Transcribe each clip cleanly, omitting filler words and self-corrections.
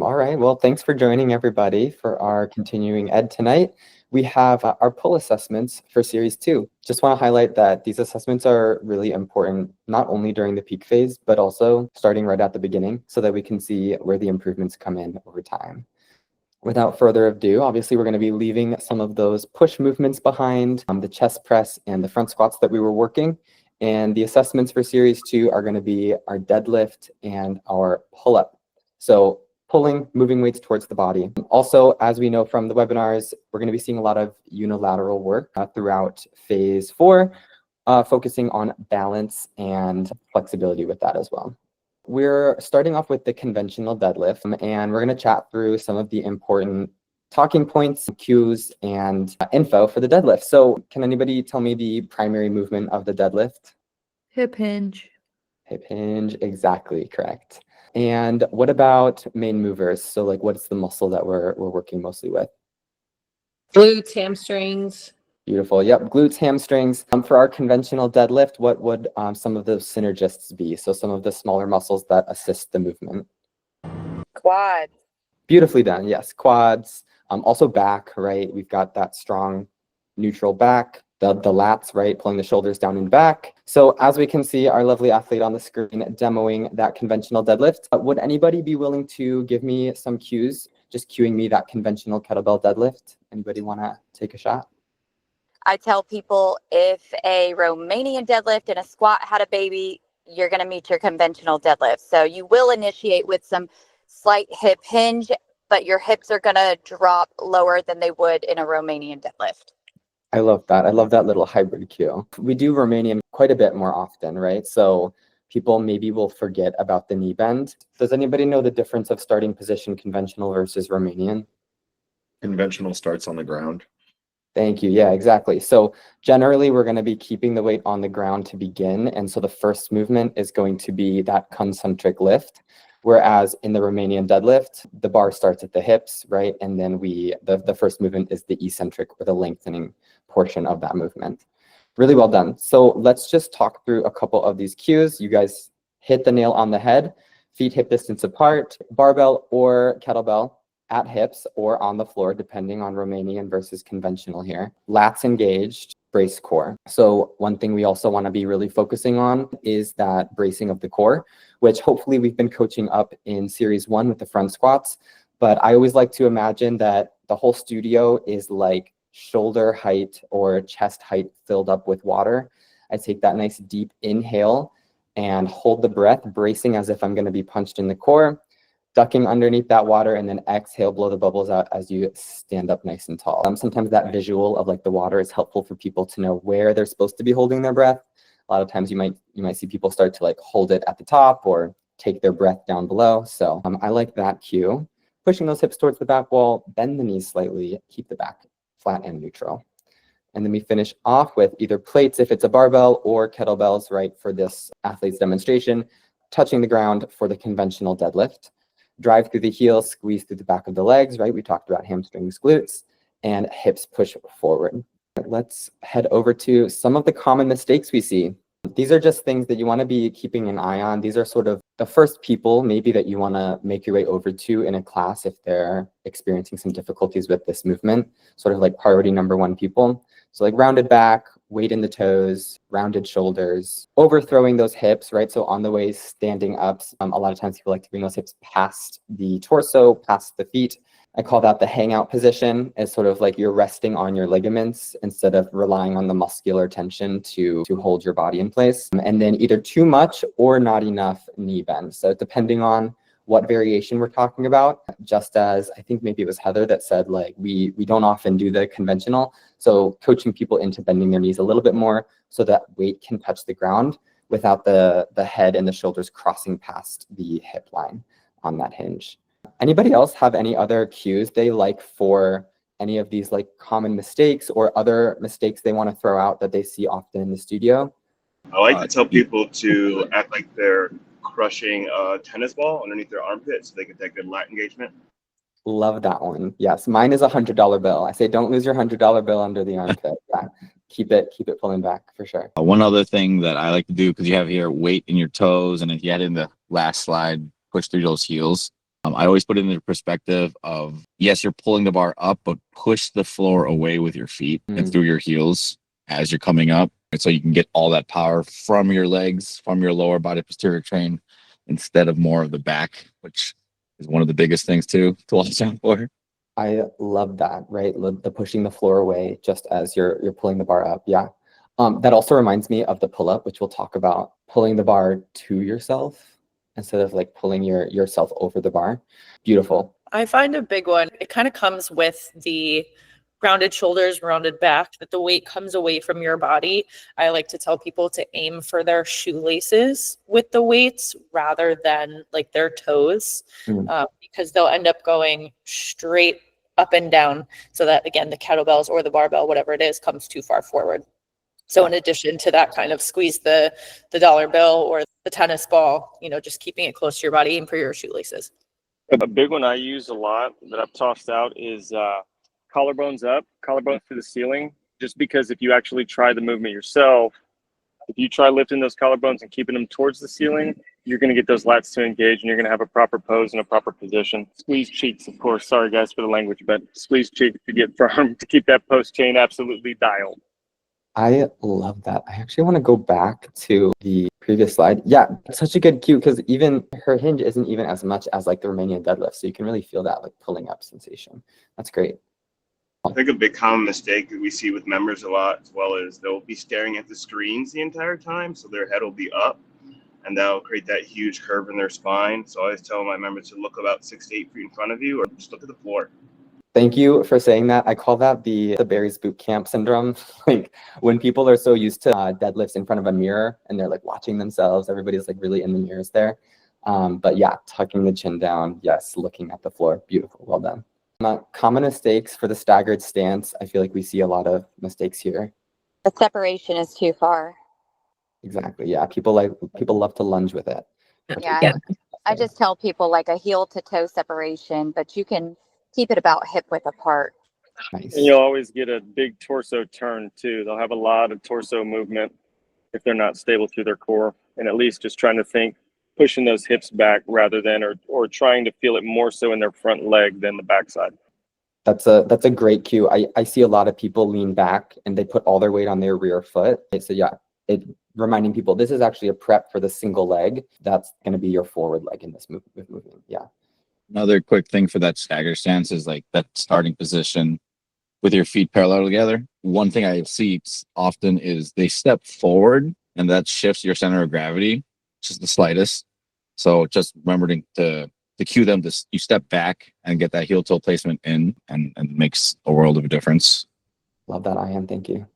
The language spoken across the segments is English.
All right, well, thanks for joining everybody for our continuing ed tonight. We have our pull assessments for Series 2. Just want to highlight that these assessments are really important, not only during the peak phase, but also starting right at the beginning so that we can see where the improvements come in over time. Without further ado, obviously, we're going to be leaving some of those push movements behind, the chest press and the front squats that we were working. And the assessments for Series 2 are going to be our deadlift and our pull-up. So pulling, moving weights towards the body. Also, as we know from the webinars, we're going to be seeing a lot of unilateral work throughout phase 4, focusing on balance and flexibility with that as well. We're starting off with the conventional deadlift, and we're going to chat through some of the important talking points, cues, and info for the deadlift. So can anybody tell me the primary movement of the deadlift? Hip hinge. Hip hinge, exactly correct. And what about main movers? So like what's the muscle that we're working mostly with? Glutes, hamstrings. Beautiful. Yep, glutes, hamstrings. For our conventional deadlift, what would some of those synergists be? So some of the smaller muscles that assist the movement. Quad. Beautifully done. Yes, quads. Also back, right? We've got that strong neutral back. The lats, right? Pulling the shoulders down and back. So as we can see, our lovely athlete on the screen demoing that conventional deadlift. Would anybody be willing to give me some cues? Just cueing me that conventional kettlebell deadlift. Anybody want to take a shot? I tell people if a Romanian deadlift and a squat had a baby, you're going to meet your conventional deadlift. So you will initiate with some slight hip hinge, but your hips are going to drop lower than they would in a Romanian deadlift. I love that. I love that little hybrid cue. We do Romanian quite a bit more often, right? So people maybe will forget about the knee bend. Does anybody know the difference of starting position conventional versus Romanian? Conventional starts on the ground. Thank you. Yeah, exactly. So generally, we're going to be keeping the weight on the ground to begin. And so the first movement is going to be that concentric lift. Whereas in the Romanian deadlift, the bar starts at the hips, right? And then the first movement is the eccentric or the lengthening portion of that movement. Really well done. So let's just talk through a couple of these cues. You guys hit the nail on the head. Feet hip distance apart, barbell or kettlebell at hips or on the floor, depending on Romanian versus conventional here. Lats engaged, brace core. So one thing we also want to be really focusing on is that bracing of the core, which hopefully we've been coaching up in Series 1 with the front squats. But I always like to imagine that the whole studio is like shoulder height or chest height filled up with water. I take that nice deep inhale and hold the breath, bracing as if I'm going to be punched in the core, ducking underneath that water, and then exhale, blow the bubbles out as you stand up nice and tall. Sometimes that visual of like the water is helpful for people to know where they're supposed to be holding their breath. A lot of times you might see people start to like hold it at the top or take their breath down below. So I like that cue. Pushing those hips towards the back wall, bend the knees slightly, keep the back flat and neutral. And then we finish off with either plates if it's a barbell or kettlebells, right, for this athlete's demonstration, touching the ground for the conventional deadlift. Drive through the heels, squeeze through the back of the legs, right? We talked about hamstrings, glutes, and hips push forward. Let's head over to some of the common mistakes we see. These are just things that you want to be keeping an eye on. These are sort of the first people maybe that you want to make your way over to in a class if they're experiencing some difficulties with this movement, sort of like priority number 1 people. So like rounded back, weight in the toes, rounded shoulders, overthrowing those hips, right? So on the way standing up, a lot of times people like to bring those hips past the torso, past the feet. I call that the hangout position. It's sort of like you're resting on your ligaments instead of relying on the muscular tension to hold your body in place. And then either too much or not enough knee bend. So depending on what variation we're talking about, just as I think maybe it was Heather that said like we don't often do the conventional. So coaching people into bending their knees a little bit more so that weight can touch the ground without the head and the shoulders crossing past the hip line on that hinge. Anybody else have any other cues they like for any of these like common mistakes or other mistakes they want to throw out that they see often in the studio? I like to tell people to act like they're crushing a tennis ball underneath their armpit so they can take good lat engagement. Love that one. Yes, mine is $100 bill. I say don't lose your $100 bill under the armpit. Yeah, keep it pulling back for sure. One other thing that I like to do, because you have here weight in your toes, and if you had in the last slide, push through those heels. I always put it in the perspective of, yes, you're pulling the bar up, but push the floor away with your feet and through your heels as you're coming up. And so you can get all that power from your legs, from your lower body posterior chain, instead of more of the back, which is one of the biggest things too to watch out for. I love that, right? The pushing the floor away just as you're pulling the bar up. Yeah. That also reminds me of the pull-up, which we'll talk about, pulling the bar to yourself instead of like pulling yourself over the bar. Beautiful. I find a big one. It kind of comes with the rounded shoulders, rounded back, that the weight comes away from your body. I like to tell people to aim for their shoelaces with the weights rather than like their toes, because they'll end up going straight up and down, so that again, the kettlebells or the barbell, whatever it is, comes too far forward. So in addition to that, kind of squeeze the dollar bill or the tennis ball, just keeping it close to your body, aim for your shoelaces. A big one I use a lot that I've tossed out is collarbones up, collarbones to the ceiling. Just because if you actually try the movement yourself, if you try lifting those collarbones and keeping them towards the ceiling, you're going to get those lats to engage and you're going to have a proper pose and a proper position. Squeeze cheeks, of course. Sorry, guys, for the language, but squeeze cheeks to get firm, to keep that post chain absolutely dialed. I love that. I actually want to go back to the previous slide. Yeah, such a good cue because even her hinge isn't even as much as like the Romanian deadlift. So you can really feel that like pulling up sensation. That's great. I think a big common mistake that we see with members a lot as well is they'll be staring at the screens the entire time. So their head will be up and that'll create that huge curve in their spine. So I always tell my members to look about 6 to 8 feet in front of you or just look at the floor. Thank you for saying that. I call that the Barry's boot camp syndrome. Like when people are so used to deadlifts in front of a mirror and they're like watching themselves, everybody's like really in the mirrors there. But yeah, tucking the chin down. Yes, looking at the floor. Beautiful. Well done. Common mistakes for the staggered stance. I feel like we see a lot of mistakes here. The separation is too far. Exactly. Yeah. People love to lunge with it. Yeah. I just tell people like a heel to toe separation, but you can keep it about hip width apart. Nice. And you'll always get a big torso turn too. They'll have a lot of torso movement if they're not stable through their core, and at least just trying to think, pushing those hips back rather than, or trying to feel it more so in their front leg than the backside. That's a great cue. I see a lot of people lean back and they put all their weight on their rear foot. So yeah, reminding people this is actually a prep for the single leg. That's going to be your forward leg in this movement. Yeah. Another quick thing for that stagger stance is like that starting position with your feet parallel together. One thing I see often is they step forward and that shifts your center of gravity, just the slightest. So just remembering to cue them to you step back and get that heel toe placement in, and it makes a world of a difference. Love that, Ian. Thank you.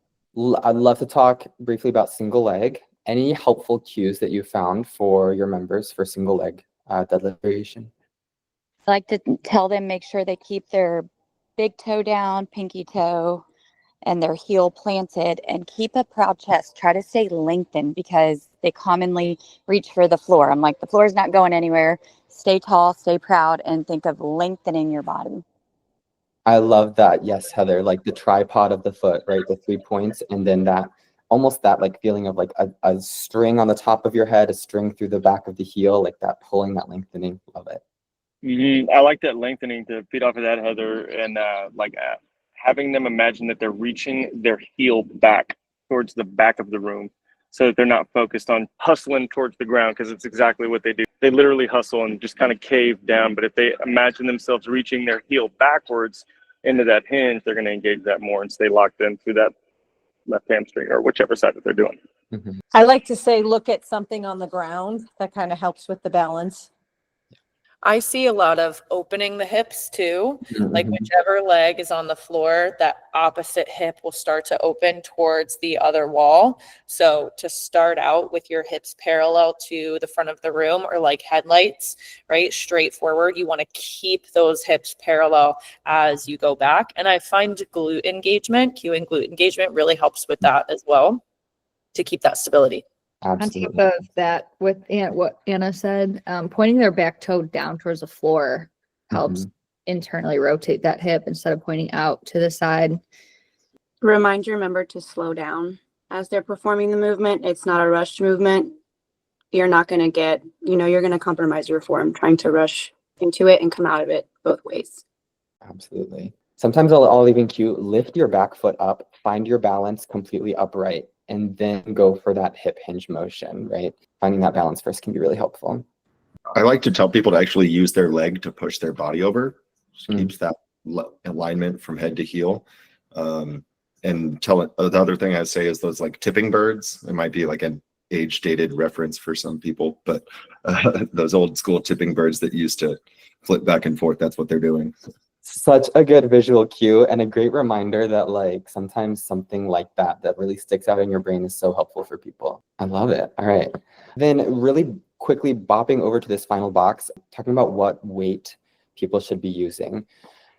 I'd love to talk briefly about single leg. Any helpful cues that you found for your members for single leg deadlift variation? I like to tell them make sure they keep their big toe down, pinky toe, and their heel planted, and keep a proud chest. Try to stay lengthened because they commonly reach for the floor. I'm like, the floor is not going anywhere. Stay tall, stay proud, and think of lengthening your body. I love that. Yes, Heather, like the tripod of the foot, right? The 3 points, and then that almost that like feeling of like a string on the top of your head, a string through the back of the heel, like that pulling, that lengthening. Love it. I like that lengthening to feed off of that, Heather, and having them imagine that they're reaching their heel back towards the back of the room so that they're not focused on hustling towards the ground, because it's exactly what they do. They literally hustle and just kind of cave down. But if they imagine themselves reaching their heel backwards into that hinge, they're going to engage that more and stay locked in through that left hamstring or whichever side that they're doing. Mm-hmm. I like to say, look at something on the ground. That kind of helps with the balance. I see a lot of opening the hips too. Like whichever leg is on the floor, that opposite hip will start to open towards the other wall. So to start out with your hips parallel to the front of the room, or like headlights, right? Straight forward. You want to keep those hips parallel as you go back. And I find glute engagement, cueing glute engagement really helps with that as well, to keep that stability. Absolutely. On top of that, with what Anna said, pointing their back toe down towards the floor helps internally rotate that hip instead of pointing out to the side. Remind your member to slow down as they're performing the movement. It's not a rushed movement. You're not going to get, you're going to compromise your form trying to rush into it and come out of it both ways. Absolutely. Sometimes I'll even cue, lift your back foot up, find your balance completely upright, and then go for that hip hinge motion, right? Finding that balance first can be really helpful. I like to tell people to actually use their leg to push their body over. Just Mm. keeps that alignment from head to heel. And the other thing I'd say is those like tipping birds. It might be like an age dated reference for some people, but those old school tipping birds that used to flip back and forth, that's what they're doing. Such a good visual cue and a great reminder that like sometimes something like that really sticks out in your brain is so helpful for people. I love it. All right. Then really quickly bopping over to this final box, talking about what weight people should be using.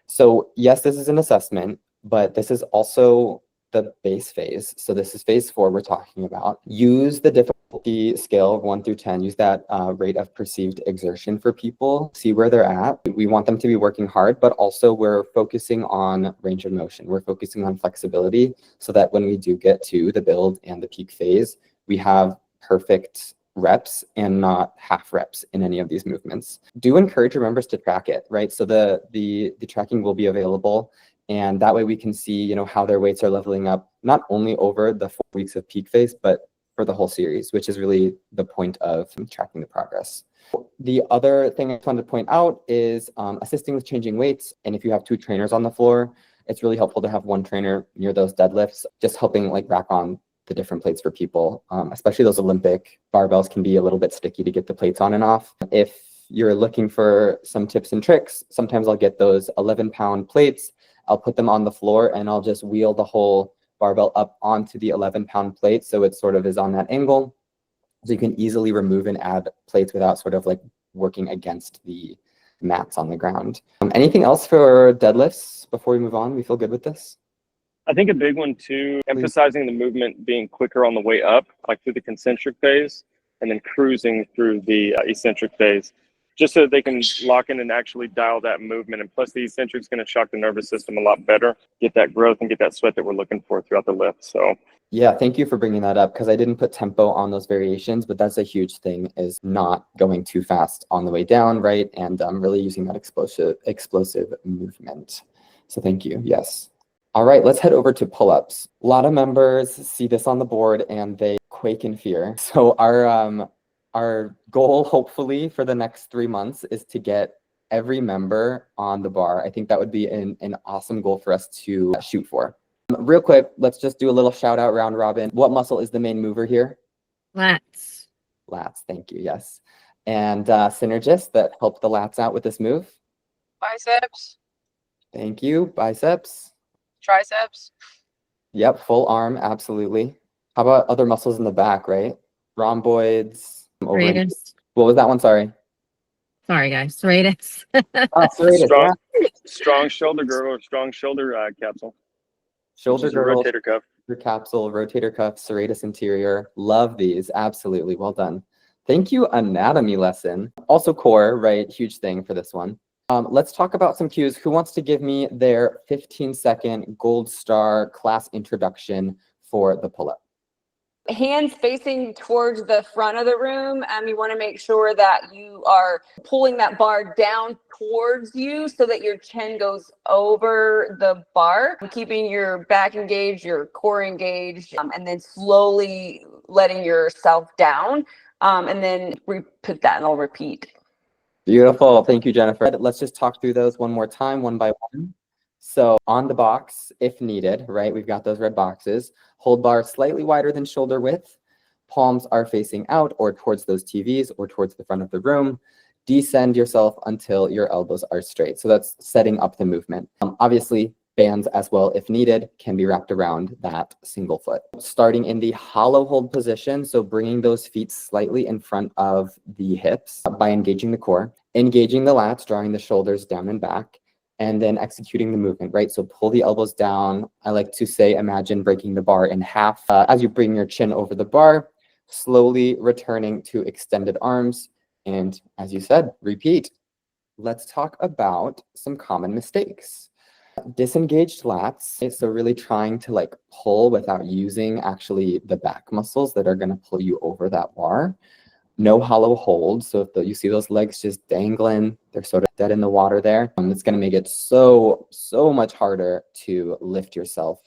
So yes, this is an assessment, but this is also the base phase. So this is phase 4 we're talking about. Use the difficulty scale of 1 through 10. Use that rate of perceived exertion for people. See where they're at. We want them to be working hard, but also we're focusing on range of motion. We're focusing on flexibility so that when we do get to the build and the peak phase, we have perfect reps and not half reps in any of these movements. Do encourage your members to track it, right? So the tracking will be available. And that way we can see, how their weights are leveling up, not only over the 4 weeks of peak phase, but for the whole series, which is really the point of tracking the progress. The other thing I just wanted to point out is assisting with changing weights. And if you have 2 trainers on the floor, it's really helpful to have 1 trainer near those deadlifts, just helping like rack on the different plates for people, especially those Olympic barbells can be a little bit sticky to get the plates on and off. If you're looking for some tips and tricks, sometimes I'll get those 11-pound plates. I'll put them on the floor and I'll just wheel the whole barbell up onto the 11-pound plate. So it sort of is on that angle. So you can easily remove and add plates without sort of like working against the mats on the ground. Anything else for deadlifts before we move on? We feel good with this? I think a big one too, emphasizing the movement being quicker on the way up, like through the concentric phase, and then cruising through the eccentric phase, just so that they can lock in and actually dial that movement. And plus the eccentric is going to shock the nervous system a lot better, get that growth and get that sweat that we're looking for throughout the lift. So yeah, thank you for bringing that up because I didn't put tempo on those variations, but that's a huge thing is not going too fast on the way down, right? And really using that explosive movement. So thank you. Yes. All right, let's head over to pull-ups. A lot of members see this on the board and they quake in fear. So our goal, hopefully, for the next 3 months is to get every member on the bar. I think that would be an awesome goal for us to shoot for. Real quick, let's just do a little shout out round robin. What muscle is the main mover here? Lats. Lats, thank you, yes. And synergist that helped the lats out with this move? Biceps. Thank you, biceps. Triceps. Yep, full arm, absolutely. How about other muscles in the back, right? Rhomboids. Serratus. What was that one? Sorry. Sorry, guys. Serratus. Serratus, strong shoulder girdle or strong shoulder capsule. Shoulder girdle, rotator cuff. Capsule, rotator cuff, serratus anterior. Love these. Absolutely. Well done. Thank you, anatomy lesson. Also core, right? Huge thing for this one. Let's talk about some cues. Who wants to give me their 15-second gold star class introduction for the pull-up? Hands facing towards the front of the room. You want to make sure that you are pulling that bar down towards you so that your chin goes over the bar, keeping your back engaged, your core engaged, and then slowly letting yourself down. And then put that and I'll repeat. Beautiful. Thank you, Jennifer. Let's just talk through those one more time, one by one. So on the box, if needed, right? We've got those red boxes. Hold bar slightly wider than shoulder width. Palms are facing out or towards those TVs or towards the front of the room. Descend yourself until your elbows are straight. So that's setting up the movement. Obviously, bands as well, if needed, can be wrapped around that single foot. Starting in the hollow hold position, so bringing those feet slightly in front of the hips by engaging the core, engaging the lats, drawing the shoulders down and back, and then executing the movement, right? So pull the elbows down. I like to say, imagine breaking the bar in half. As you bring your chin over the bar, slowly returning to extended arms. And as you said, repeat. Let's talk about some common mistakes. Disengaged lats, so really trying to like pull without using actually the back muscles that are going to pull you over that bar. No hollow hold. So if you see those legs just dangling, they're sort of dead in the water there. It's going to make it so much harder to lift yourself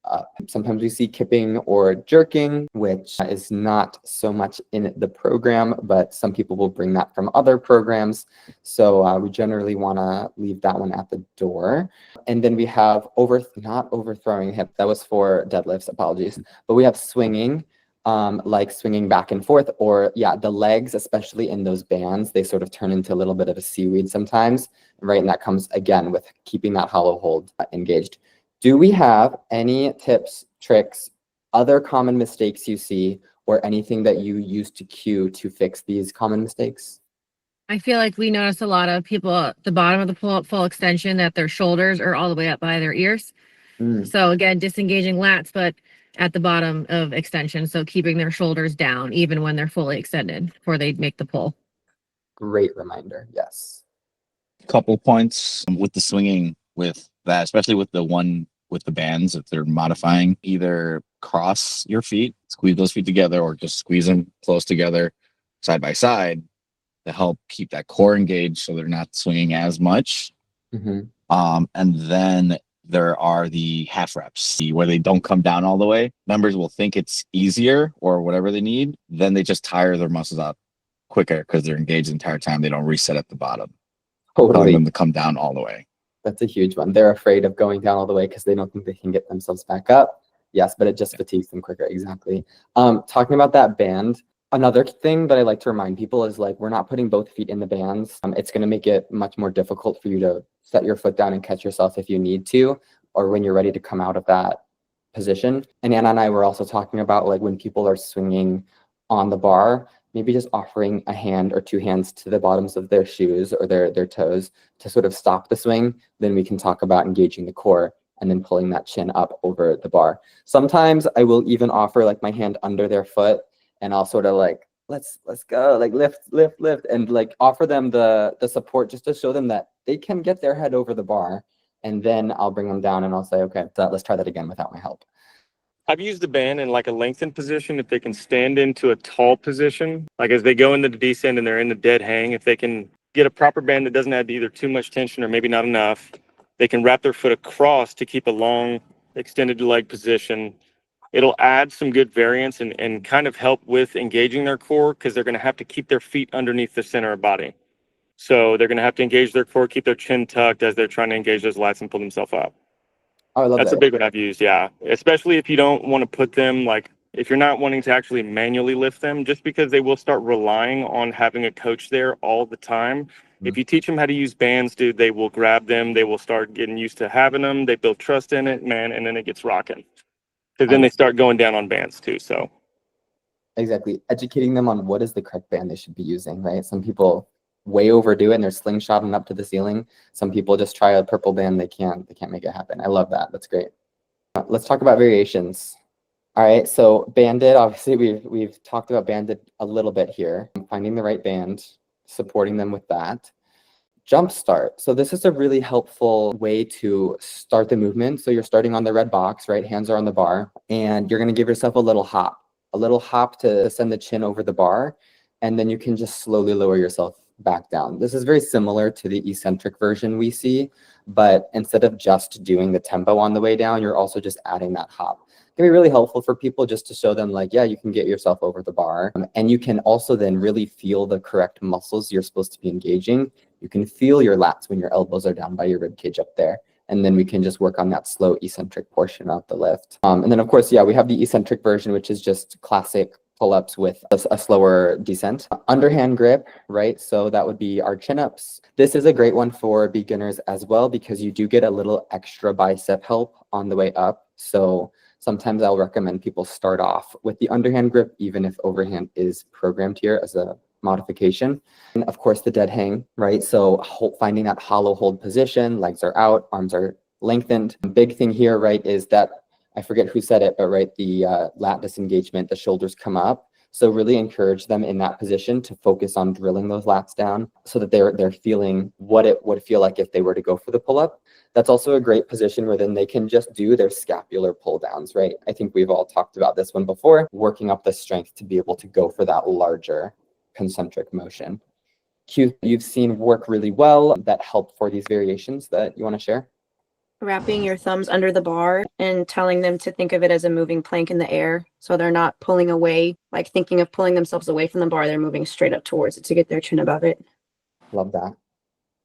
up. Sometimes we see kipping or jerking, which is not so much in the program, but some people will bring that from other programs. So we generally want to leave that one at the door. And then we have not overthrowing hip. That was for deadlifts, apologies. But we have swinging, like swinging back and forth, or the legs, especially in those bands, they sort of turn into a little bit of a seaweed sometimes, right? And that comes again with keeping that hollow hold engaged. Do we have any tips, tricks, other common mistakes you see, or anything that you use to cue to fix these common mistakes? I feel like we notice a lot of people at the bottom of the pull-up full extension that their shoulders are all the way up by their ears. So again, disengaging lats, but at the bottom of extension. So keeping their shoulders down even when they're fully extended before they make the pull. Great reminder. Yes. Couple points with the swinging with that, especially with the one with the bands, if they're modifying, either cross your feet, squeeze those feet together, or just squeeze them close together side by side to help keep that core engaged so they're not swinging as much. And then there are the half reps where they don't come down all the way. Members will think it's easier or whatever they need. Then they just tire their muscles out quicker because they're engaged the entire time. They don't reset at the bottom. Telling them to come down all the way. That's a huge one. They're afraid of going down all the way because they don't think they can get themselves back up. Yes, but it just fatigues them quicker. Exactly. Talking about that band, another thing that I like to remind people is like, we're not putting both feet in the bands. It's going to make it much more difficult for you to set your foot down and catch yourself if you need to, or when you're ready to come out of that position. And Anna and I were also talking about like when people are swinging on the bar, maybe just offering a hand or two hands to the bottoms of their shoes or their toes to sort of stop the swing. Then we can talk about engaging the core and then pulling that chin up over the bar. Sometimes I will even offer like my hand under their foot, and I'll sort of like, let's go, like lift, and like offer them the support just to show them that they can get their head over the bar. And then I'll bring them down and I'll say, okay, so let's try that again without my help. I've used the band in like a lengthened position. If they can stand into a tall position, like as they go into the descent and they're in the dead hang, if they can get a proper band that doesn't add either too much tension or maybe not enough, they can wrap their foot across to keep a long extended leg position. It'll add some good variance and kind of help with engaging their core, because they're going to have to keep their feet underneath the center of body. So they're going to have to engage their core, keep their chin tucked as they're trying to engage those lats and pull themselves up. Oh, I love That's that. a big one I've used, yeah. Especially if you don't want to put them, like, if you're not wanting to actually manually lift them, just because they will start relying on having a coach there all the time. If you teach them how to use bands, dude, they will grab them. They will start getting used to having them. They build trust in it, man, and then it gets rocking. Because then they start going down on bands too, so. Exactly. Educating them on what is the correct band they should be using, right? Some people way overdo it and they're slingshotting up to the ceiling. Some people just try a purple band. They can't make it happen. I love that. That's great. Let's talk about variations. All right. So banded, obviously we've talked about banded a little bit here. Finding the right band, supporting them with that. Jump start. So this is a really helpful way to start the movement. So you're starting on the red box, right? Hands are on the bar, and you're going to give yourself a little hop to send the chin over the bar. And then you can just slowly lower yourself back down. This is very similar to the eccentric version we see, but instead of just doing the tempo on the way down, you're also just adding that hop. It can be really helpful for people just to show them like, yeah, you can get yourself over the bar. And you can also then really feel the correct muscles you're supposed to be engaging. You can feel your lats when your elbows are down by your rib cage up there. And then we can just work on that slow eccentric portion of the lift. And then of course, yeah, we have the eccentric version, which is just classic pull-ups with a slower descent. Underhand grip, right? So that would be our chin-ups. This is a great one for beginners as well, because you do get a little extra bicep help on the way up. So sometimes I'll recommend people start off with the underhand grip, even if overhand is programmed here as a modification. And of course, the dead hang, right? So finding that hollow hold position, legs are out, arms are lengthened. The big thing here, right, is that I forget who said it, but right, the lat disengagement, the shoulders come up. So really encourage them in that position to focus on drilling those lats down so that they're feeling what it would feel like if they were to go for the pull-up. That's also a great position where then they can just do their scapular pull downs, right? I think we've all talked about this one before, working up the strength to be able to go for that larger concentric motion. Cues you've seen work really well that help for these variations that you want to share? Wrapping your thumbs under the bar and telling them to think of it as a moving plank in the air. So they're not pulling away, like thinking of pulling themselves away from the bar. They're moving straight up towards it to get their chin above it. Love that.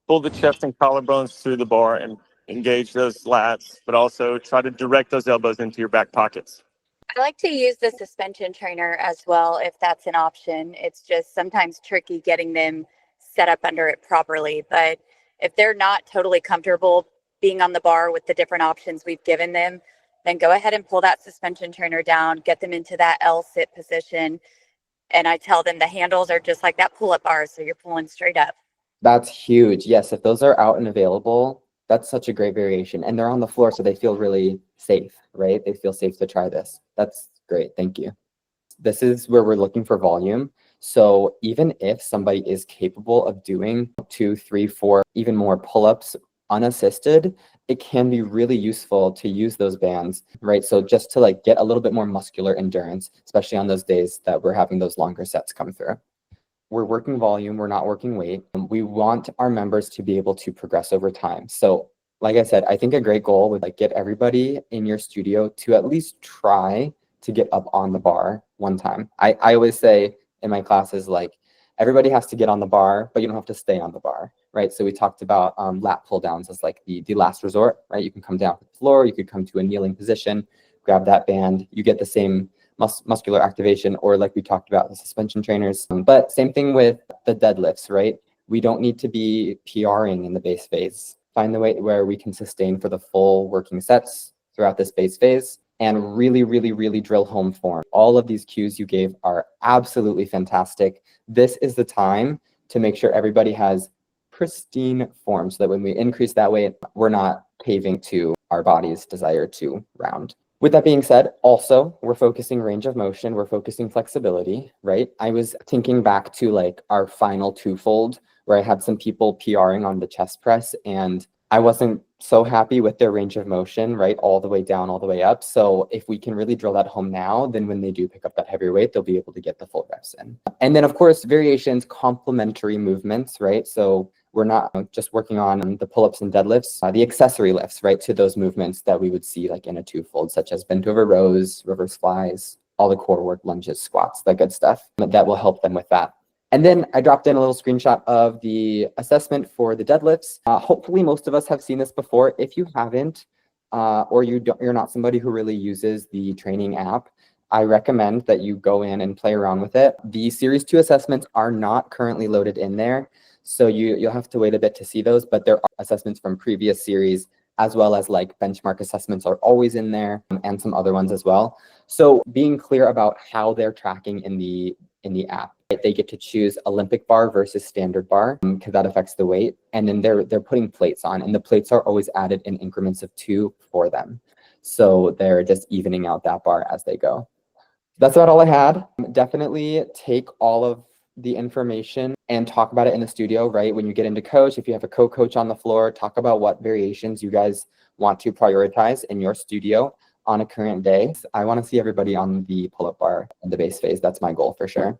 Pull the chest and collarbones through the bar and engage those lats, but also try to direct those elbows into your back pockets. I like to use the suspension trainer as well if that's an option. It's just sometimes tricky getting them set up under it properly. But if they're not totally comfortable being on the bar with the different options we've given them, then go ahead and pull that suspension trainer down, get them into that L sit position. And I tell them the handles are just like that pull-up bar, so you're pulling straight up. That's huge. Yes, if those are out and available, that's such a great variation. And they're on the floor, so they feel really safe, right? They feel safe to try this. That's great. Thank you. This is where we're looking for volume. So even if somebody is capable of doing 2, 3, 4, even more pull-ups unassisted, it can be really useful to use those bands, right? So just to like get a little bit more muscular endurance, especially on those days that we're having those longer sets come through. We're working volume, we're not working weight. We want our members to be able to progress over time. So like I said, I think a great goal would like get everybody in your studio to at least try to get up on the bar one time. I always say in my classes, like everybody has to get on the bar, but you don't have to stay on the bar, right? So we talked about lat pull downs as like the last resort, right? You can come down to the floor, you could come to a kneeling position, grab that band, you get the same muscular activation, or like we talked about the suspension trainers. But same thing with the deadlifts, right? We don't need to be PRing in the base phase. Find the way where we can sustain for the full working sets throughout this base phase and really, really, really drill home form. All of these cues you gave are absolutely fantastic. This is the time to make sure everybody has pristine form so that when we increase that weight, we're not caving to our body's desire to round. With that being said, also, we're focusing range of motion, we're focusing flexibility, right? I was thinking back to like our final twofold where I had some people PRing on the chest press and I wasn't so happy with their range of motion, right? All the way down, all the way up. So if we can really drill that home now, then when they do pick up that heavier weight, they'll be able to get the full reps in. And then of course, variations, complementary movements, right? So we're not just working on the pull-ups and deadlifts, the accessory lifts, right, to those movements that we would see like in a twofold, such as bent over rows, reverse flies, all the core work, lunges, squats, that good stuff. That will help them with that. And then I dropped in a little screenshot of the assessment for the deadlifts. Hopefully most of us have seen this before. If you haven't, or you're not somebody who really uses the training app, I recommend that you go in and play around with it. The Series 2 assessments are not currently loaded in there. So you'll have to wait a bit to see those, but there are assessments from previous series as well as like benchmark assessments are always in there and some other ones as well. So being clear about how they're tracking in the app, right? They get to choose Olympic bar versus standard bar because that affects the weight. And then they're putting plates on and the plates are always added in increments of 2 for them. So they're just evening out that bar as they go. That's about all I had. Definitely take all of the information and talk about it in the studio, right? When you get into coach, if you have a co-coach on the floor, talk about what variations you guys want to prioritize in your studio on a current day. I want to see everybody on the pull-up bar in the base phase. That's my goal for sure.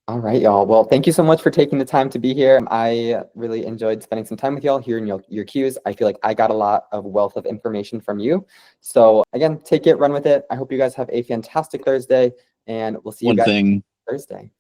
All right, y'all. Well, thank you so much for taking the time to be here. I really enjoyed spending some time with y'all, hearing your cues. I feel like I got a lot of wealth of information from you. So again, take it, run with it. I hope you guys have a fantastic Thursday and we'll see you guys Thursday.